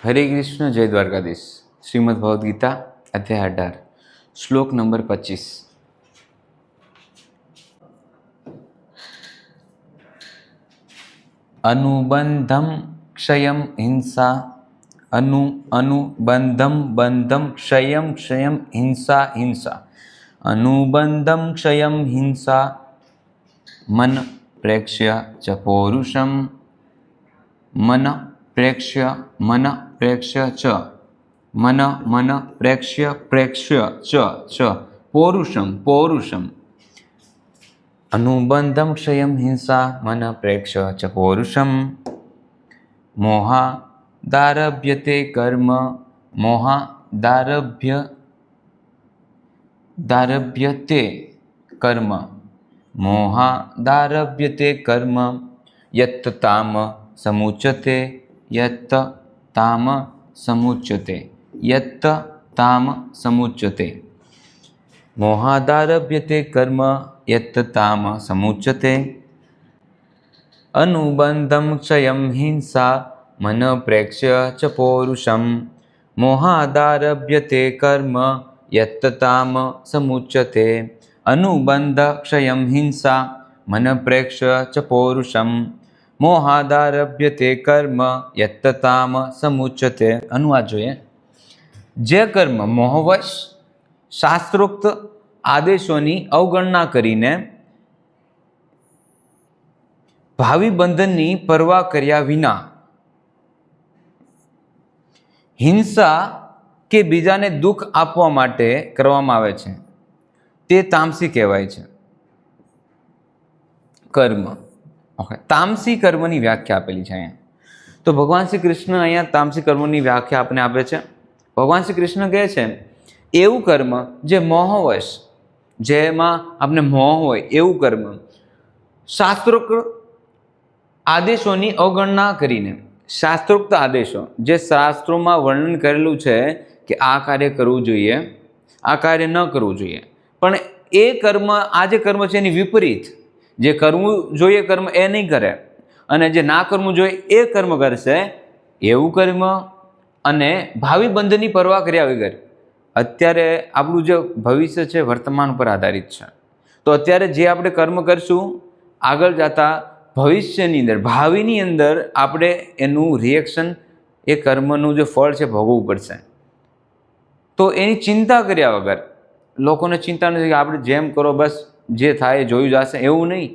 हरे कृष्ण जय द्वारकाधीश। श्रीमद् भगवद गीता अध्याय 18 श्लोक नंबर 25। अनुबंधम क्षयम हिंसा अनुबंधम बंधम क्षयम क्षयम हिंसा हिंसा अनुबंधम क्षयम हिंसा मन प्रेक्ष्य च पौरुषम मन प्रेक्ष्य च मन प्रेक्ष्य च पौरुषम अनुबंधम क्षयम हिंसा मन प्रेक्ष्य च पौरुषम मोहादारभ्यते कर्म मोहादारभ्यते कर्म यत् ताम समुच्यते मोहादारभ्यते कर्म यत् ताम समुच्यते अनुबंधम क्षयम हिंसा मन प्रेक्ष्य च पौरुषम मोहादारभ्यते कर्म यत् ताम समुच्यते अनुबंध क्षयम हिंसा मन प्रेक्ष्य च पौरुषम मोहादारभ्यते कर्म यत् ताम समुच्यते। अनुवाद જોઈએ। જે કર્મ મોહવશ શાસ્ત્રોક્ત આદેશોની અવગણના કરીને ભાવિ બંધનની પરવા કર્યા વિના હિંસા કે બીજાને દુઃખ આપવા માટે કરવામાં આવે છે તે તામસી કહેવાય છે કર્મ। ઓકે, તામસી કર્મની વ્યાખ્યા આપેલી છે અહીંયા। તો ભગવાન શ્રી કૃષ્ણ અહીંયા તામસી કર્મની વ્યાખ્યા આપને આપે છે। ભગવાન શ્રી કૃષ્ણ કહે છે એવું કર્મ જે મોહવશ, જેમાં આપણે મોહ હોય એવું કર્મ શાસ્ત્રોક્ત આદેશોની અવગણના કરીને, શાસ્ત્રોક્ત આદેશો જે શાસ્ત્રોમાં વર્ણન કરેલું છે કે આ કાર્ય કરવું જોઈએ, આ કાર્ય ન કરવું જોઈએ, પણ એ કર્મ, આ જે કર્મ છે એની વિપરીત, જે કરવું જોઈએ કર્મ એ નહીં કરે અને જે ના કરવું જોઈએ એ કર્મ કરશે, એવું કર્મ અને ભાવિ બંધનની પરવા કર્યા વગર, અત્યારે આપણું જે ભવિષ્ય છે વર્તમાન ઉપર આધારિત છે, તો અત્યારે જે આપણે કર્મ કરશું આગળ જતા ભવિષ્યની અંદર, ભાવિની અંદર આપણે એનું રિએક્શન, એ કર્મનું જે ફળ છે ભોગવવું પડશે। તો એની ચિંતા કર્યા વગર, લોકોને ચિંતા નથી કે આપણે જેમ કરો બસ જે થાય જોયું જશે, એવું નહીં।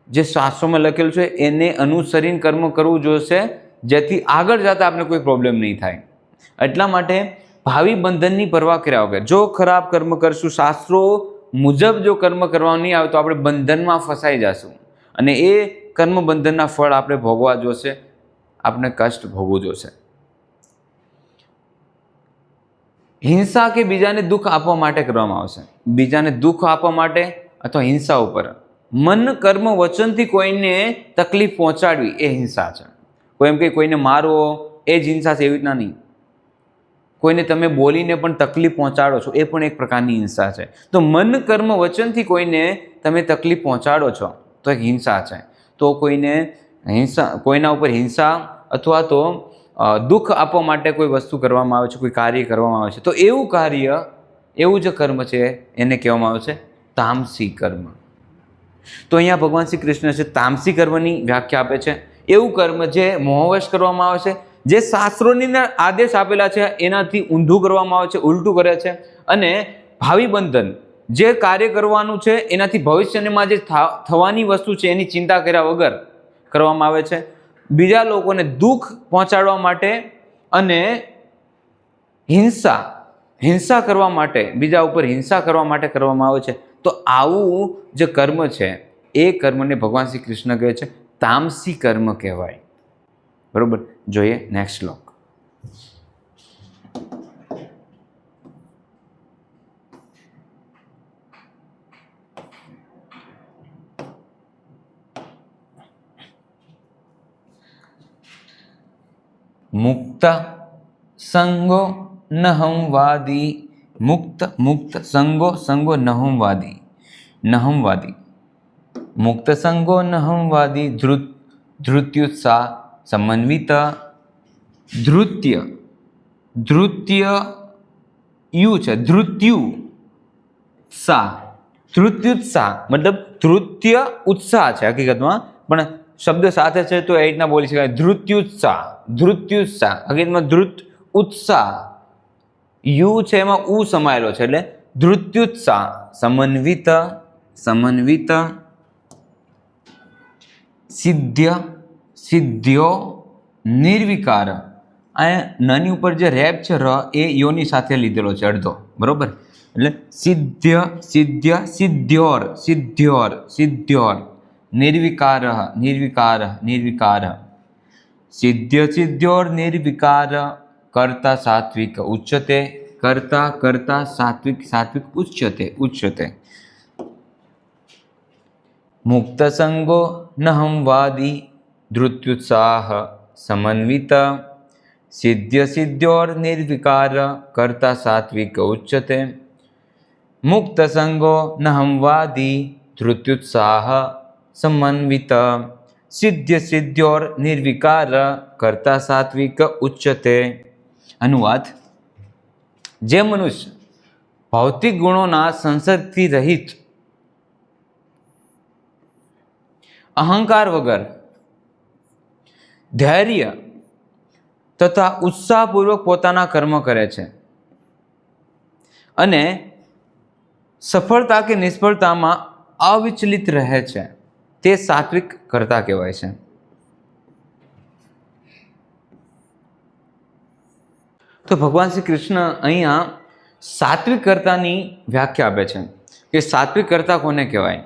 જે શાસ્ત્રોમાં લખેલું છે એને અનુસરીને કર્મ કરવું જોઈશે, જેથી આગળ જતાં આપણે કોઈ પ્રોબ્લેમ નહીં થાય। એટલા માટે ભાવિ બંધનની પરવા કર્યા વગર જો ખરાબ કર્મ કરશું, શાસ્ત્રો મુજબ જો કર્મ કરવા નહીં આવે તો આપણે બંધનમાં ફસાઈ જશું અને એ કર્મ બંધનના ફળ આપણે ભોગવા જોશે, આપણે કષ્ટ ભોગવવું જોશે। હિંસા કે બીજાને દુઃખ આપવા માટે કરવામાં આવશે, બીજાને દુઃખ આપવા માટે અથવા હિંસા ઉપર મન કર્મ વચનથી કોઈને તકલીફ પહોંચાડવી એ હિંસા છે। કોઈ એમ કે કોઈને મારવો એ જ હિંસા છે એવી રીતના નહીં। કોઈને તમે બોલીને પણ તકલીફ પહોંચાડો છો એ પણ એક પ્રકારની હિંસા છે। તો મન કર્મ વચનથી કોઈને તમે તકલીફ પહોંચાડો છો તો એક હિંસા છે। તો કોઈના ઉપર હિંસા અથવા તો દુઃખ આપવા માટે કોઈ વસ્તુ કરવામાં આવે છે, કોઈ કાર્ય કરવામાં આવે છે, તો એવું કાર્ય, એવું જે કર્મ છે એને કહેવામાં આવે છે તામસી કર્મ। તો અહીંયા ભગવાન શ્રી કૃષ્ણ છે તામસી કર્મની વ્યાખ્યા આપે છે। એવું કર્મ જે મોહવશ કરવામાં આવે છે, જે શાસ્ત્રોની અંદર આદેશ આપેલા છે એનાથી ઊંધું કરવામાં આવે છે, ઉલટું કરે છે, અને ભાવિ બંધન, જે કાર્ય કરવાનું છે એનાથી ભવિષ્યમાં જે થવાની વસ્તુ છે એની ચિંતા કર્યા વગર કરવામાં આવે છે, બીજા લોકોને દુઃખ પહોંચાડવા માટે અને હિંસા કરવા માટે, બીજા ઉપર હિંસા કરવા માટે કરવામાં આવે છે। તો આવું જે કર્મ છે એ કર્મને ભગવાન શ્રી કૃષ્ણ કહે છે તામસી કર્મ કહેવાય। બરોબર, જોઈએ નેક્સ્ટ શ્લોક। મુક્ત સંગો નહંવાદી, મુક્ત સંગો નહંવાદી, મુક્ત સંગો નહંવાદી ધૃત્યુત્સાહ સમન્વિત ધૃત્ય, ધૃત્ય યુ છે, ધૃત્યુ સા, ધૃત્યુત્સાહ મતલબ ધૃત્ય ઉત્સાહ છે હકીકતમાં, પણ શબ્દ સાથે છે તો એ રીતના બોલી શકાય, ધૃત્યુત્સાહ, ધૃત્યુત્સાહ હકીકતમાં ધૃત ઉત્સાહ, યુ છે એમાં ઉ સમાયેલો છે એટલે ધૃત્યુત્સાહ, સમન્વિત, સમન્વિત, સિદ્ધ્ય, સિદ્ધ્યો, નિર્વિકાર. અહીંયા નની ઉપર જે રેપ છે ર એ યોની સાથે લીધેલો છે અડધો, બરોબર, એટલે સિદ્ધ્ય, સિદ્ધ્ય, સિદ્ધ્યોર, સિદ્ધ્યોર, સિદ્ધ્યોર, નિર્વિકાર, નિર્વિકાર, નિર્વિકાર, સિદ્ધ્ય, સિદ્ધ્યોર, નિર્વિકાર, કર્તા સાત્વિક ઉચ્યતે, કર્તા, કર્તા સાત્વિક, સાત્વિક ઉચ્યતે, ઉચ્યતે, મુક્ત સંગો નહમવાદી, ધૃત્યુત્સાહ, સમન્વિત, સિદ્ધ્ય, સિદ્ધ્યોર, નિર્વિકાર, કર્તા સાત્વિક ઉચ્યતે, મુક્ત સંગો નહમવાદી, ધૃત્યુત્સાહ, સમન્વિત, સિદ્ધ્ય, સિદ્ધ્યોર, નિર્વિકાર, કર્તા સાત્વિક ઉચ્યતે. અનુવાદ: જે મનુષ્ય ભૌતિક ગુણોના સંસર્ગથી રહિત, અહંકાર વગર, ધૈર્ય તથા ઉત્સાહપૂર્વક પોતાના કર્મ કરે છે અને સફળતા કે નિષ્ફળતામાં અવિચલિત રહે છે, તે સાત્વિક કર્તા કહેવાય છે. તો ભગવાન શ્રી કૃષ્ણ અહીંયા સાત્વિક કર્તાની વ્યાખ્યા આપે છે કે સાત્વિક કર્તા કોને કહેવાય.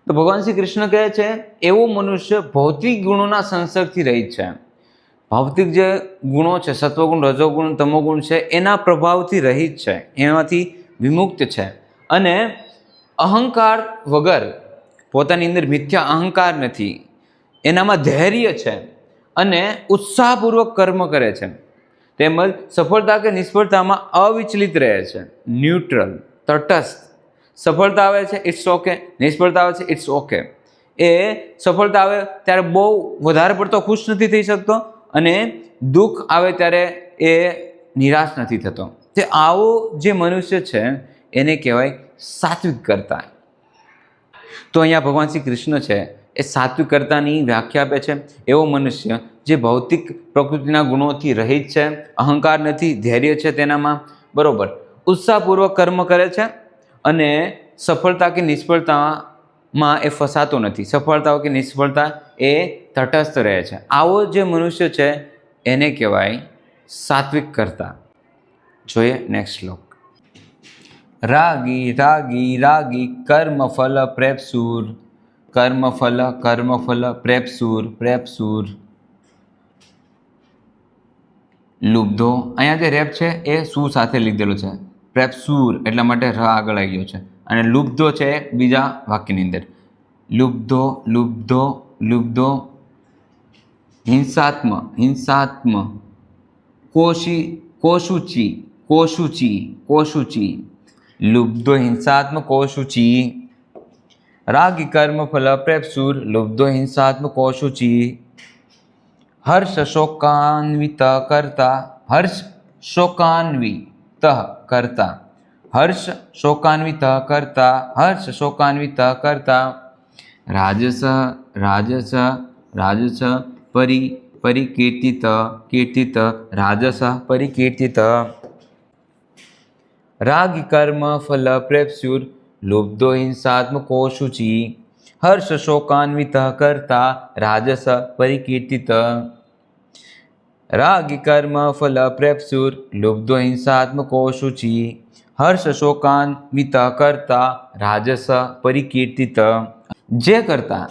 તો ભગવાન શ્રી કૃષ્ણ કહે છે એવો મનુષ્ય ભૌતિક ગુણોના સંસર્ગથી રહિત છે. ભૌતિક જે ગુણો છે, સત્વગુણ, રજોગુણ, તમોગુણ છે, એના પ્રભાવથી રહિત છે, એનાથી વિમુક્ત છે અને અહંકાર વગર, પોતાની અંદર મિથ્યા અહંકાર નથી, એનામાં ધૈર્ય છે અને ઉત્સાહપૂર્વક કર્મ કરે છે, તેમજ સફળતા કે નિષ્ફળતામાં અવિચલિત રહે છે, ન્યુટ્રલ, તટસ્થ. સફળતા આવે છે ઇટ્સ ઓકે, નિષ્ફળતા આવે છે ઇટ્સ ઓકે. એ સફળતા આવે ત્યારે બહુ વધારે પડતો ખુશ નથી થઈ શકતો અને દુઃખ આવે ત્યારે એ નિરાશ નથી થતો. તે આવો જે મનુષ્ય છે એને કહેવાય સાત્વિક કર્તા. તો અહીંયા ભગવાન શ્રી કૃષ્ણ છે એ સાત્વિક કર્તાની વ્યાખ્યા આપે છે. એવો મનુષ્ય જે ભૌતિક પ્રકૃતિના ગુણોથી રહિત છે, અહંકાર નથી, ધૈર્ય છે તેનામાં, બરોબર, ઉત્સાહપૂર્વક કર્મ કરે છે અને સફળતા કે નિષ્ફળતામાં એ ફસાતો નથી, સફળતા કે નિષ્ફળતા એ તટસ્થ રહે છે. આવો જે મનુષ્ય છે એને કહેવાય સાત્વિક કર્તા. જોઈએ નેક્સ્ટ શ્લોક. રાગી, રાગી, રાગી, કર્મફલ પ્રેપ્સુર, કર્મફલ, કર્મફલ, પ્રેપ્સુર, પ્રેપ્સુર, લુબ્ધો. અહીંયા જે રેપ છે એ સુ સાથે લીધેલો છે, પ્રેપ્સુર એટલા માટે ર આગળ આવી ગયો છે, અને લુબ્ધો છે બીજા વાક્યની અંદર. લુબ્ધો, લુબ્ધો, લુબ્ધો, હિંસાત્મ, હિંસાત્મ, કોશી, કોશુચી, કોશુચી, કોશુચી, લુબ્ધો હિંસાત્મ કોશુચી, રાગી કર્મ ફલ પ્રેપ્સુર, લુબ્ધો હિંસાત્મ કોશુચી, હર્ષ શોકાન્વિત કરતા, હર્ષ શોકાન્વિત કરતા, હર્ષ શોકાન્વિત કરતા, હર્ષ શોકાન્વિત કરતા, રાજસ, રાજસ, રાજસ, પરિકીર્તિત, કીર્તિત, રાજસ, પરિકીર્તિત, રાગી કર્મ ફલ પ્રેપ્સુર, લુબ્ધો હિંસાત્મ કોશુચી, હર્ષ શોકાન્વિત કરતા, રાજસ, પરિકીર્તિત, રાગી કર્મ ફલ પ્રેપ્સુર, લુબ્ધો હિંસાત્મ કોશુચી, હર્ષ શોકાન્વિત કરતા, રાજસ, પરિકીર્તિત. જે કરતા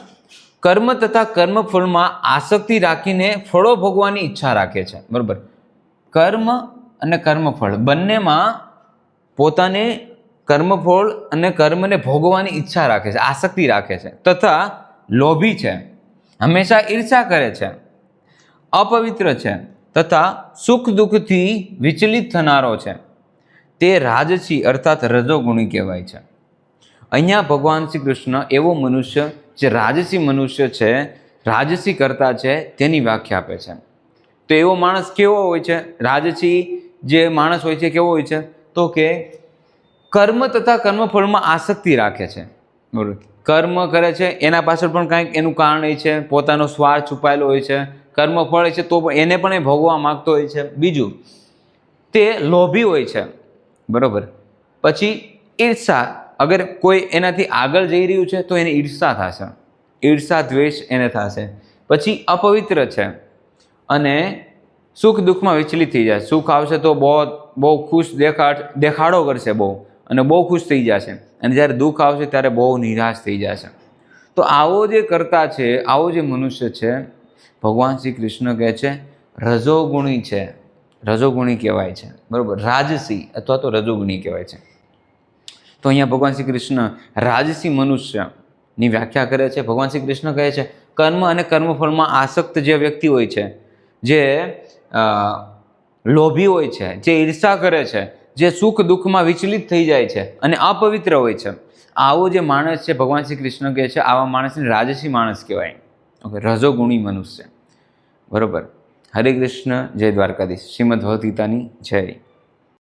કર્મ તથા કર્મફળમાં આસક્તિ રાખીને ફળો ભોગવાની ઈચ્છા રાખે છે, બરાબર. કર્મ અને કર્મફળ બંનેમાં પોતાને કર્મફળ અને કર્મને ભોગવાની ઈચ્છા રાખે છે, આસક્તિ રાખે છે, તથા લોભી છે, હંમેશા ઈર્ષા કરે છે, અપવિત્ર છે, તથા સુખ દુઃખથી વિચલિત થનારો છે, તે રાજસી અર્થાત રજોગુણી કહેવાય છે. અહીંયા ભગવાન શ્રી કૃષ્ણ એવો મનુષ્ય જે રાજસી મનુષ્ય છે, રાજસી કરતા છે, તેની વ્યાખ્યા આપે છે. તો એવો માણસ કેવો હોય છે? રાજસી જે માણસ હોય છે કેવો હોય છે? તો કે કર્મ તથા કર્મફળમાં આસક્તિ રાખે છે, બરોબર. કર્મ કરે છે એના પાછળ પણ કાંઈક એનું કારણ હોય છે, પોતાનો સ્વાર્થ છુપાયેલો હોય છે. કર્મ ફળ છે તો એને પણ એ ભોગવવા માગતો હોય છે. બીજું, તે લોભી હોય છે, બરોબર. પછી ઈર્ષા, અગર કોઈ એનાથી આગળ જઈ રહ્યું છે તો એને ઈર્ષા થશે, ઈર્ષા દ્વેષ એને થશે. પછી અપવિત્ર છે અને સુખ દુઃખમાં વિચલિત થઈ જાય. સુખ આવશે તો બહુ ખુશ દેખાડો કરશે બહુ, અને બહુ ખુશ થઈ જશે, અને જ્યારે દુઃખ આવશે ત્યારે બહુ નિરાશ થઈ જશે. તો આવો જે કરતા છે, આવો જે મનુષ્ય છે, ભગવાન શ્રી કૃષ્ણ કહે છે રજોગુણી છે, રજોગુણી કહેવાય છે, બરાબર. રાજસી અથવા તો રજોગુણી કહેવાય છે. તો અહીંયા ભગવાન શ્રી કૃષ્ણ રાજસી મનુષ્યની વ્યાખ્યા કરે છે. ભગવાન શ્રી કૃષ્ણ કહે છે કર્મ અને કર્મફળમાં આસક્ત જે વ્યક્તિ હોય છે, જે લોભી હોય છે, જે ઈર્ષા કરે છે, જે સુખ દુઃખમાં વિચલિત થઈ જાય છે અને અપવિત્ર હોય છે, આવો જે માણસ છે ભગવાન શ્રી કૃષ્ણ કહે છે આવા માણસને રાજસી માણસ કહેવાય. ઓકે, રજોગુણી મનુષ્ય, બરોબર. હરે કૃષ્ણ. જય દ્વારકાધીશ. શ્રીમદ ભગવદ ગીતાની જય.